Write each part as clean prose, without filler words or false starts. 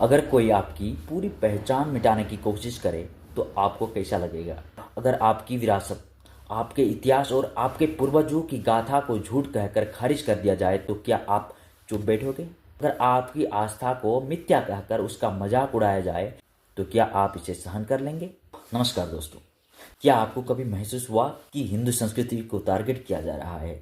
अगर कोई आपकी पूरी पहचान मिटाने की कोशिश करे तो आपको कैसा लगेगा? अगर आपकी विरासत, आपके इतिहास और आपके पूर्वजों की गाथा को झूठ कहकर खारिज कर दिया जाए तो क्या आप चुप बैठोगे? अगर आपकी आस्था को मिथ्या कहकर उसका मजाक उड़ाया जाए तो क्या आप इसे सहन कर लेंगे? नमस्कार दोस्तों, क्या आपको कभी महसूस हुआ कि हिंदू संस्कृति को टारगेट किया जा रहा है?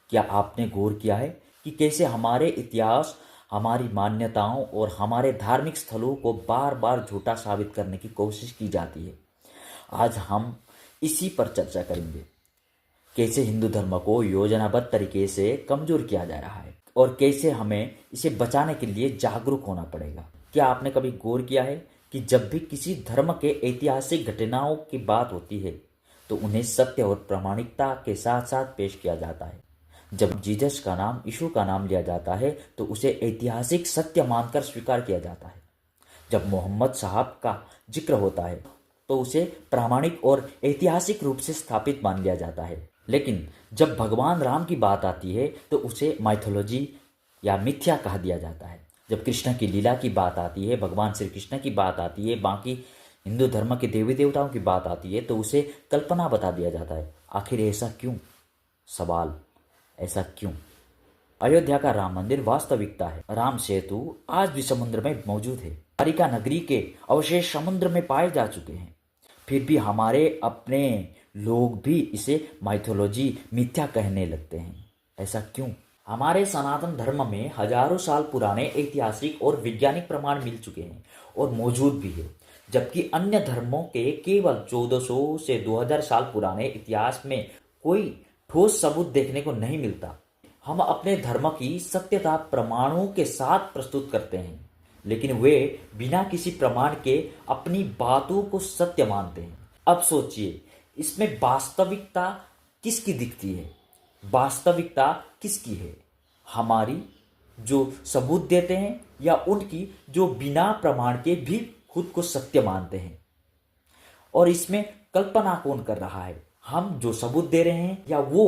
क्या आपने गौर किया है कि कैसे हमारे इतिहास, हमारी मान्यताओं और हमारे धार्मिक स्थलों को बार बार झूठा साबित करने की कोशिश की जाती है? आज हम इसी पर चर्चा करेंगे। कैसे हिंदू धर्म को योजनाबद्ध तरीके से कमजोर किया जा रहा है और कैसे हमें इसे बचाने के लिए जागरूक होना पड़ेगा। क्या आपने कभी गौर किया है कि जब भी किसी धर्म के ऐतिहासिक घटनाओं की बात होती है तो उन्हें सत्य और प्रामाणिकता के साथ साथ पेश किया जाता है? जब जीसस का नाम, यीशु का नाम लिया जाता है तो उसे ऐतिहासिक सत्य मानकर स्वीकार किया जाता है। जब मोहम्मद साहब का जिक्र होता है तो उसे प्रामाणिक और ऐतिहासिक रूप से स्थापित मान लिया जाता है। लेकिन जब भगवान राम की बात आती है तो उसे माइथोलॉजी या मिथ्या कहा दिया जाता है। जब कृष्ण की लीला की बात आती है, भगवान श्री कृष्ण की बात आती है, बाकी हिंदू धर्म के देवी देवताओं की बात आती है तो उसे कल्पना बता दिया जाता है। आखिर ऐसा क्यों? सवाल, ऐसा क्यों? अयोध्या का राम मंदिर वास्तविकता है। राम सेतु आज भी समुद्र में मौजूद है। द्वारिका नगरी के अवशेष समुद्र में पाए जा चुके हैं। फिर भी हमारे अपने लोग भी इसे माइथोलॉजी, मिथ्या कहने लगते हैं। ऐसा क्यों? हमारे सनातन धर्म में हजारों साल पुराने ऐतिहासिक और वैज्ञानिक प्रमाण मिल चुके हैं और मौजूद भी है, जबकि अन्य धर्मों के केवल 1400 से 2000 साल पुराने इतिहास में कोई ठोस सबूत देखने को नहीं मिलता। हम अपने धर्म की सत्यता प्रमाणों के साथ प्रस्तुत करते हैं, लेकिन वे बिना किसी प्रमाण के अपनी बातों को सत्य मानते हैं। अब सोचिए, इसमें वास्तविकता किसकी दिखती है? वास्तविकता किसकी है? हमारी, जो सबूत देते हैं, या उनकी जो बिना प्रमाण के भी खुद को सत्य मानते हैं? और इसमें कल्पना कौन कर रहा है? हम जो सबूत दे रहे हैं या वो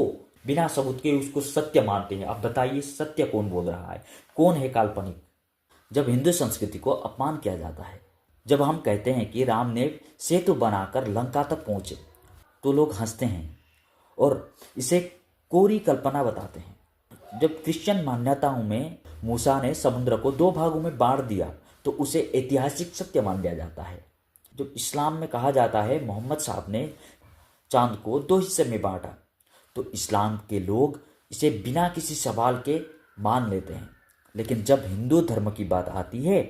बिना सबूत के उसको सत्य मानते हैं? अब बताइए, सत्य कौन बोल रहा है, कौन है काल्पनिक? जब हिंदू संस्कृति को अपमान किया जाता है, जब हम कहते हैं कि राम ने सेतु बनाकर लंका तक पहुंचे, तो लोग हंसते हैं और इसे कोरी कल्पना बताते हैं। जब क्रिश्चियन मान्यताओं में मूसा ने समुद्र को 2 भागों में बांट दिया तो उसे ऐतिहासिक सत्य मान लिया जाता है। जब इस्लाम में कहा जाता है मोहम्मद साहब ने चांद को 2 हिस्से में बांटा, तो इस्लाम के लोग इसे बिना किसी सवाल के मान लेते हैं। लेकिन जब हिंदू धर्म की बात आती है